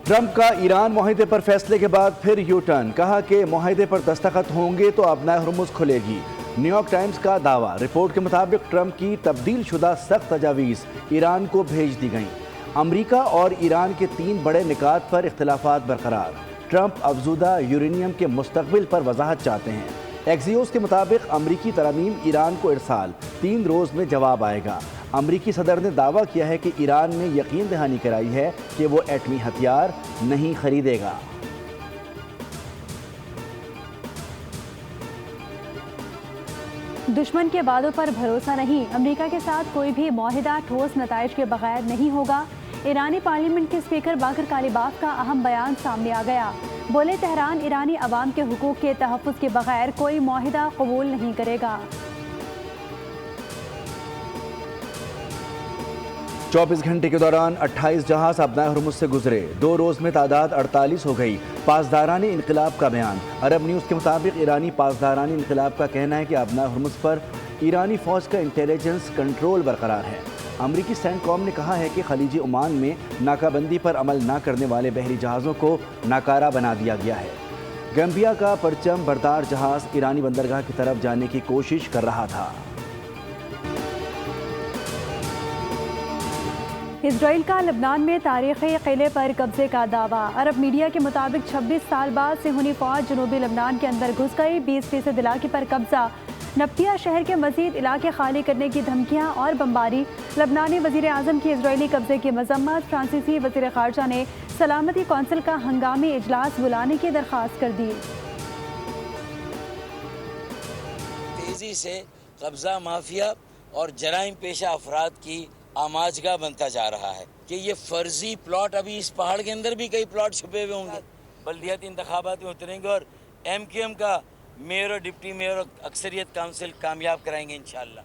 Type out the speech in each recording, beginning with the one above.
Trump का Iran मुआहिदे पर फैसले के बाद फिर यू टर्न, कहा कि मुआहिदे पर दस्तखत होंगे तो अपना हुर्मुज़ खुलेगी। न्यूयॉर्क टाइम्स का दावा, रिपोर्ट के मुताबिक ट्रंप की तब्दील शुदा सख्त तजावीज़ ईरान को भेज दी गईं। अमरीका और ईरान के 3 बड़े निकात पर इख्तिलाफात बरकरार। ट्रंप अफज़ूदा यूरेनियम के मुस्तक़बिल पर वजाहत चाहते हैं। एक्सियोस के मुताबिक अमरीकी तरमीम ईरान को इरसाल 3 रोज़ में जवाब आएगा। अमरीकी सदर ने दावा किया है कि ईरान ने यकीन दहानी कराई है कि वो एटमी हथियार नहीं खरीदेगा। दुश्मन के वादों पर भरोसा नहीं, अमरीका के साथ कोई भी मुआहिदा ठोस नताइज के बगैर नहीं होगा। ईरानी पार्लियामेंट के स्पीकर बाकर कालिबाफ का अहम बयान सामने आ गया। बोले, तेहरान ईरानी अवाम के हुकूक के तहफ़्फ़ुज़ के बगैर कोई मुआहिदा कबूल नहीं करेगा। 24 घंटे के दौरान 28 जहाज अपना हुर्मुज़ से गुजरे। 2 रोज़ में तादाद 48 हो गई। पासदारानी इनकलाब का बयान, अरब न्यूज़ के मुताबिक ईरानी पासदारानी इनकलाब का कहना है कि अपना हुर्मुज़ पर ईरानी फ़ौज का इंटेलिजेंस कंट्रोल बरकरार है। अमरीकी सेंटकॉम ने कहा है कि खलीजी ओमान में नाकाबंदी पर अमल न करने वाले बहरी जहाज़ों को नाकारा बना दिया गया है। गैम्बिया का परचम बरदार जहाज़ ईरानी बंदरगाह की तरफ जाने की कोशिश कर रहा था। इजराइल का लबनान में तारीख़ी किले पर कब्जे का दावा। अरब मीडिया के मुताबिक 26 साल बाद सिहूनी फ़ौज जनूबी लबनान के अंदर घुस गई। 20% इलाके पर कब्जा। नब्तिया शहर के मज़ीद इलाके खाली करने की धमकियाँ और बमबारी। लबनानी वज़ीर आज़म की इजरायली कब्जे की मज़म्मत। फ्रांसीसी वज़ीर ख़ारजा ने सलामती कौंसिल का हंगामी इजलास बुलाने की दरख्वास्त कर दी। तेज़ी से कब्ज़ा माफिया और जराइम पेशा अफराद की आमाजगा बनता जा रहा है कि ये फर्जी प्लॉट, अभी इस पहाड़ के अंदर भी कई प्लॉट छुपे हुए होंगे। बल्दियाती इंतखाबात में उतरेंगे और MQM का मेयर और डिप्टी मेयर और अक्सरियत काउंसिल कामयाब कराएंगे इंशाल्लाह।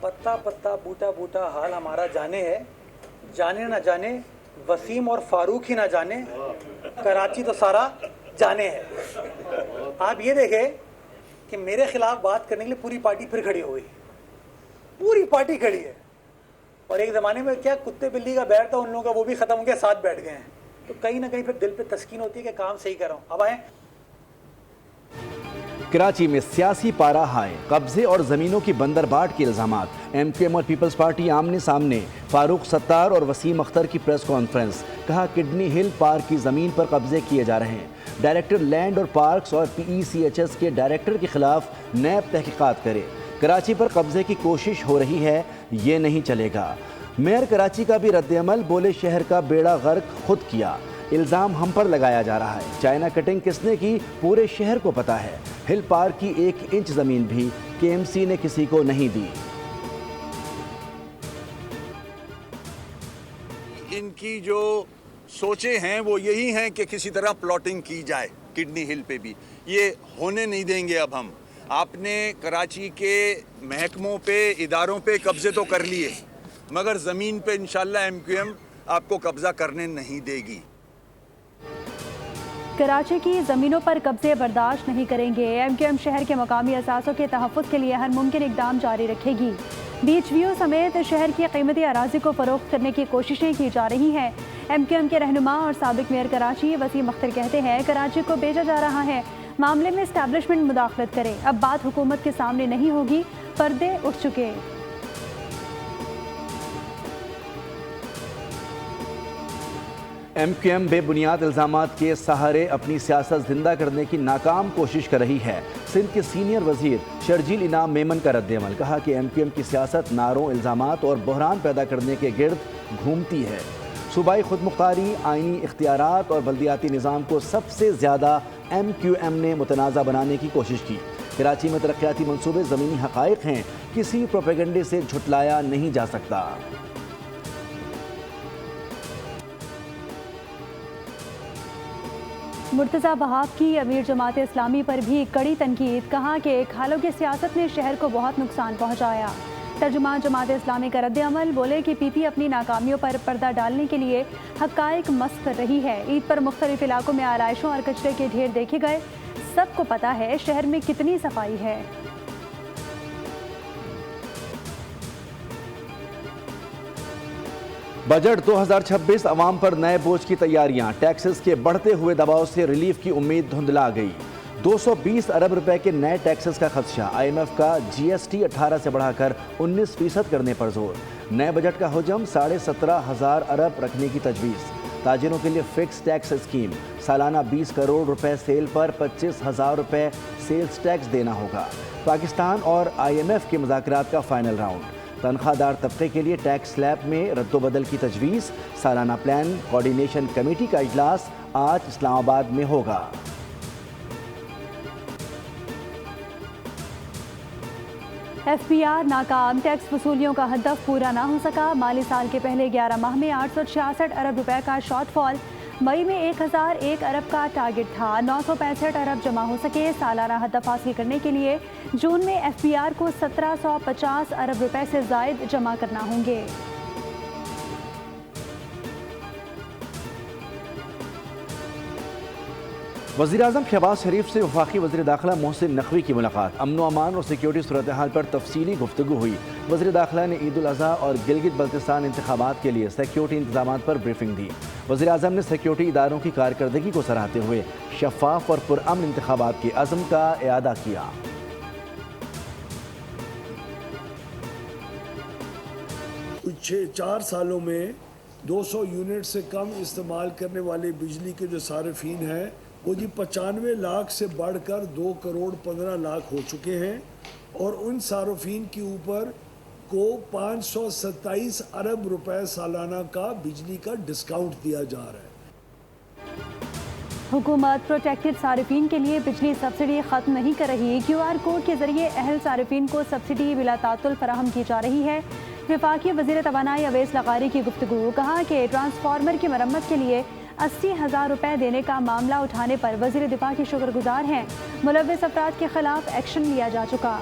पत्ता पत्ता बूटा बूटा हाल हमारा जाने है, जाने ना जाने वसीम और फारूक ही ना जाने, कराची तो सारा जाने है। आप ये देखें कि मेरे खिलाफ बात करने के लिए पूरी पार्टी फिर खड़ी हो गई, पूरी पार्टी खड़ी है। और एक ज़माने में क्या कुत्ते बिल्ली का बैठ था उन लोगों का, वो भी ख़त्म हो गया, साथ बैठ गए हैं। तो कहीं ना कहीं फिर दिल पे तस्कीन होती है कि काम सही कर रहा हूँ। अब आए कराची में सियासी पारा हाई, कब्जे और ज़मीनों की बंदरबाट के इल्ज़ामात। MQM और पीपल्स पार्टी आमने सामने। फारूक सत्तार और वसीम अख्तर की प्रेस कॉन्फ्रेंस, कहा किडनी हिल पार्क की ज़मीन पर कब्जे किए जा रहे हैं। डायरेक्टर लैंड और पार्क्स और PECHS के डायरेक्टर के खिलाफ नैब तहकीकात करे। कराची पर कब्जे की कोशिश हो रही है, ये नहीं चलेगा। मेयर कराची का भी रद्द-ए-अमल, बोले शहर का बेड़ा गर्क खुद किया, इल्ज़ाम हम पर लगाया जा रहा है। चाइना कटिंग किसने की, पूरे शहर को पता है। हिल पार्क की 1 इंच ज़मीन भी KMC ने किसी को नहीं दी। इनकी जो सोचें हैं वो यही हैं कि किसी तरह प्लॉटिंग की जाए किडनी हिल पे भी। ये होने नहीं देंगे। अब हम आपने कराची के महकमों पे, इदारों पे कब्जे तो कर लिए, मगर ज़मीन पे इंशाल्लाह MQM आपको कब्ज़ा करने नहीं देगी। कराची की ज़मीनों पर कब्जे बर्दाश्त नहीं करेंगे। MQM शहर के मकामी असासों के तहफ़्फ़ुज़ के लिए हर मुमकिन इक़दाम जारी रखेगी। बीच व्यू समेत शहर की कीमती अराज़ी को फ़रोख्त करने की कोशिशें की जा रही हैं। MQM के रहनुमा और साबिक़ मेयर कराची वसीम अख्तर कहते हैं कराची को बेचा जा रहा है, मामले में इस्टेब्लिशमेंट मुदाखलत करे। अब बात हुकूमत के सामने नहीं होगी, पर्दे उठ चुके। MQM बेबुनियाद इल्ज़ामात के सहारे अपनी सियासत जिंदा करने की नाकाम कोशिश कर रही है। सिंध के सीनियर वजीर शर्जील इनाम मेमन का रद्द-ए-अमल, कहा कि MQM की सियासत नारों, इल्ज़ामात और बहरान पैदा करने के गिर्द घूमती है। सूबाई खुदमुख्तारी, आइनी इख्तियारात और बल्दियाती निज़ाम को सबसे ज़्यादा MQM ने मुतनाज़ा बनाने की कोशिश की। कराची में तरक्याती मंसूबे ज़मीनी हक़ाइक़ हैं, किसी प्रोपेगेंडे से झुटलाया नहीं जा सकता। मुर्तज़ा बहाफ की अमीर जमात इस्लामी पर भी कड़ी तनकीद, कहा कि खालों की सियासत ने शहर को बहुत नुकसान पहुँचाया। तर्जुमान जमात इस्लामी का रद्द-ए-अमल, बोले कि PP अपनी नाकामियों पर पर्दा डालने के लिए हक़ाइक़ मस्क कर रही है। ईद पर मुख्तलिफ इलाकों में आलाइशों और कचरे के ढेर देखे गए। सबको पता है शहर में कितनी सफाई है। بجٹ 2026 عوام پر نئے بوجھ کی تیاریاں، ٹیکسز کے بڑھتے ہوئے دباؤ سے ریلیف کی امید دھندلا گئی۔ 220 ارب روپے کے نئے ٹیکسز کا خدشہ، IMF کا GST 18 سے بڑھا کر 19% کرنے پر زور۔ نئے بجٹ کا حجم 17,500 ارب رکھنے کی تجویز۔ تاجروں کے لیے فکس ٹیکس اسکیم، سالانہ 20 کروڑ روپے سیل پر 25,000 روپے سیلز ٹیکس دینا ہوگا۔ پاکستان اور IMF کے مذاکرات کا فائنل راؤنڈ، تنخواہ دار طبقے کے لیے ٹیکس سلیب میں رد و بدل کی تجویز۔ سالانہ پلان کوارڈینیشن کمیٹی کا اجلاس آج اسلام آباد میں ہوگا۔ FBR ناکام، ٹیکس وصولیوں کا ہدف پورا نہ ہو سکا۔ مالی سال کے پہلے 11 ماہ میں 866 ارب روپے کا شارٹ فال، مئی میں 1001 ارب کا ٹارگٹ تھا، 965 ارب جمع ہو سکے۔ سالانہ ہدف حاصل کرنے کے لیے جون میں FBR کو 1750 ارب روپے سے زائد جمع کرنا ہوں گے۔ وزیراعظم شہباز شریف سے وفاقی وزیر داخلہ محسن نقوی کی ملاقات، امن و امان اور سیکیورٹی صورتحال پر تفصیلی گفتگو ہوئی۔ وزیر داخلہ نے عید الاضحیٰ اور گلگت بلتستان انتخابات کے لیے سیکیورٹی انتظامات پر بریفنگ دی۔ وزیر اعظم نے سیکیورٹی اداروں کی کارکردگی کو سراہتے ہوئے شفاف اور پرامن انتخابات کے عزم کا اعادہ کیا۔ کچھ 4 سالوں میں 200 یونٹ سے کم استعمال کرنے والے بجلی کے جو صارفین ہیں وہ 95 لاکھ سے بڑھ کر 2 کروڑ 15 لاکھ ہو چکے ہیں، اور ان صارفین کے اوپر کو 527 ارب روپے سالانہ کا بجلی کا ڈسکاؤنٹ دیا جا رہا ہے۔ حکومت پروٹیکٹڈ صارفین کے لیے بجلی سبسڈی ختم نہیں کر رہی۔ QR کوڈ کے ذریعے اہل صارفین کو سبسڈی بلا تعطل فراہم کی جا رہی ہے۔ وفاقی وزیر توانائی اویس لغاری کی گفتگو، کہا کہ ٹرانسفارمر کی مرمت کے لیے 80,000 روپے دینے کا معاملہ اٹھانے پر وزیر دفاع کی شکر گزار ہیں۔ ملوث افراد کے خلاف ایکشن لیا جا چکا۔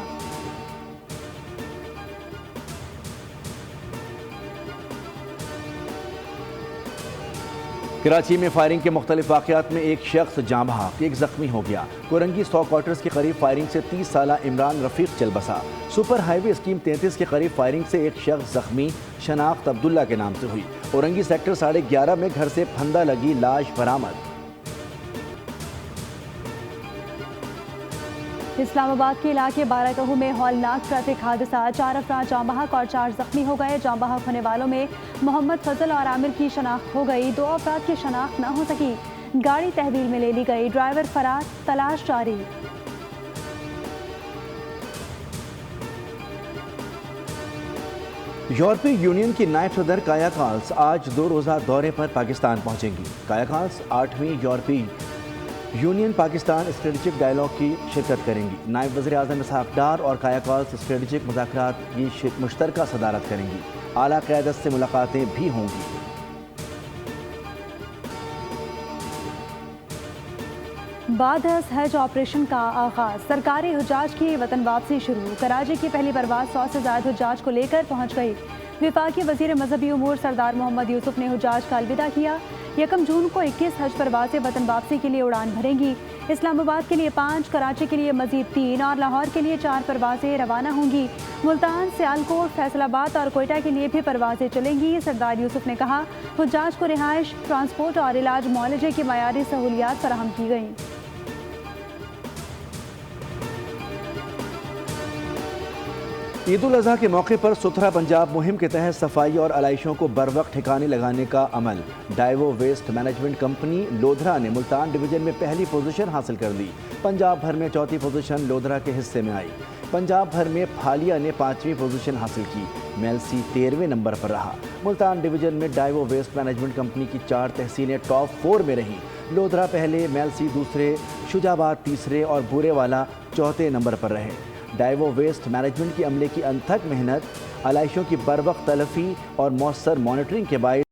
کراچی میں فائرنگ کے مختلف واقعات میں ایک شخص جاں بحق، ایک زخمی ہو گیا۔ کورنگی 100 کوارٹرز کے قریب فائرنگ سے 30 سالہ عمران رفیق چل بسا۔ سپر ہائی وے اسکیم 33 کے قریب فائرنگ سے ایک شخص زخمی، شناخت عبداللہ کے نام سے ہوئی۔ اورنگی سیکٹر 11:30 میں گھر سے پھندا لگی لاش برآمد۔ اسلام آباد کے علاقے بارہ میں ہولناک ٹریفک حادثہ، 4 افراد جاں بحق اور 4 زخمی ہو گئے۔ جاں بحق ہونے والوں میں محمد فضل اور عامر کی شناخت ہو گئی، 2 افراد کی شناخت نہ ہو سکی، گاڑی تحویل میں لے لی گئی، ڈرائیور فرار، تلاش جاری۔ یورپی یونین کی نائب صدر کایا کالس آج 2 روزہ دورے پر پاکستان پہنچیں گی۔ کایا کالس 8ویں یورپی یونین پاکستان اسٹریٹجک ڈائیلاگ کی شرکت کریں گی۔ نائب وزیر اعظم اسحاق ڈار اور کایا کالس اسٹریٹجک مذاکرات کی مشترکہ صدارت کریں گی۔ اعلیٰ قیادت سے ملاقاتیں بھی ہوں گی۔ بعد از حج آپریشن کا آغاز، سرکاری حجاج کی وطن واپسی شروع۔ کراچی کی پہلی پرواز 100 سے زائد حجاج کو لے کر پہنچ گئی۔ وفاقی وزیر مذہبی امور سردار محمد یوسف نے حجاج کا الوداع کیا۔ 1 جون کو 21 حج پروازیں وطن واپسی کے لیے اڑان بھریں گی۔ اسلام آباد کے لیے 5، کراچی کے لیے مزید 3 اور لاہور کے لیے 4 پروازیں روانہ ہوں گی۔ ملتان، سیالکوٹ، فیصل آباد اور کوئٹہ کے لیے بھی پروازیں چلیں گی۔ سردار یوسف نے کہا، حجاج کو رہائش، ٹرانسپورٹ اور علاج معالجے کی معیاری سہولیات فراہم کی گئیں۔ عید الاضحیٰ کے موقع پر ستھرا پنجاب مہم کے تحت صفائی اور علائشوں کو بروقت ٹھکانے لگانے کا عمل۔ ڈائیوو ویسٹ مینجمنٹ کمپنی لودھرا نے ملتان ڈویژن میں پہلی پوزیشن حاصل کر لی۔ پنجاب بھر میں چوتھی پوزیشن لودھرا کے حصے میں آئی۔ پنجاب بھر میں پھالیا نے 5ویں پوزیشن حاصل کی۔ میلسی 13ویں نمبر پر رہا۔ ملتان ڈویژن میں ڈائیوو ویسٹ مینجمنٹ کمپنی کی 4 تحصیلیں ٹاپ 4 میں رہیں۔ لودھرا پہلے، میلسی دوسرے، شجاباد تیسرے اور بورے والا 4تھے نمبر پر رہے۔ ڈائیوو ویسٹ مینجمنٹ کی عملے کی انتھک محنت، علائشوں کی بروقت تلفی اور مؤثر مانیٹرنگ کے باعث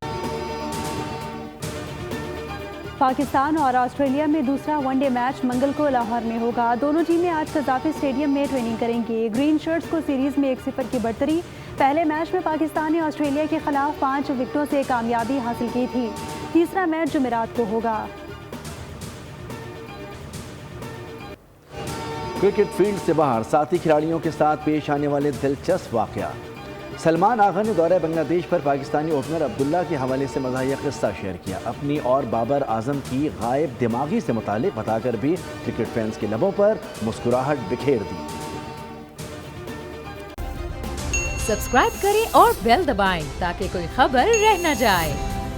پاکستان اور آسٹریلیا میں دوسرا ون ڈے میچ منگل کو لاہور میں ہوگا۔ دونوں ٹیمیں آج قذافی اسٹیڈیم میں ٹریننگ کریں گی۔ گرین شرٹس کو سیریز میں 1-0 کی برتری۔ پہلے میچ میں پاکستان نے آسٹریلیا کے خلاف 5 وکٹوں سے کامیابی حاصل کی تھی۔ تیسرا میچ جمعرات کو ہوگا۔ کرکٹ فیلڈ سے باہر ساتھی کھلاڑیوں کے ساتھ پیش آنے والے دلچسپ واقعہ۔ سلمان آغا نے دورہ بنگلہ دیش پر پاکستانی اوپنر عبداللہ کے حوالے سے مزاحیہ قصہ شیئر کیا. اپنی اور بابر اعظم کی غائب دماغی سے متعلق بتا کر بھی کرکٹ فینس کے لبوں پر مسکراہٹ بکھیر دی. سبسکرائب کریں اور بیل دبائیں تاکہ کوئی خبر رہ نہ جائے.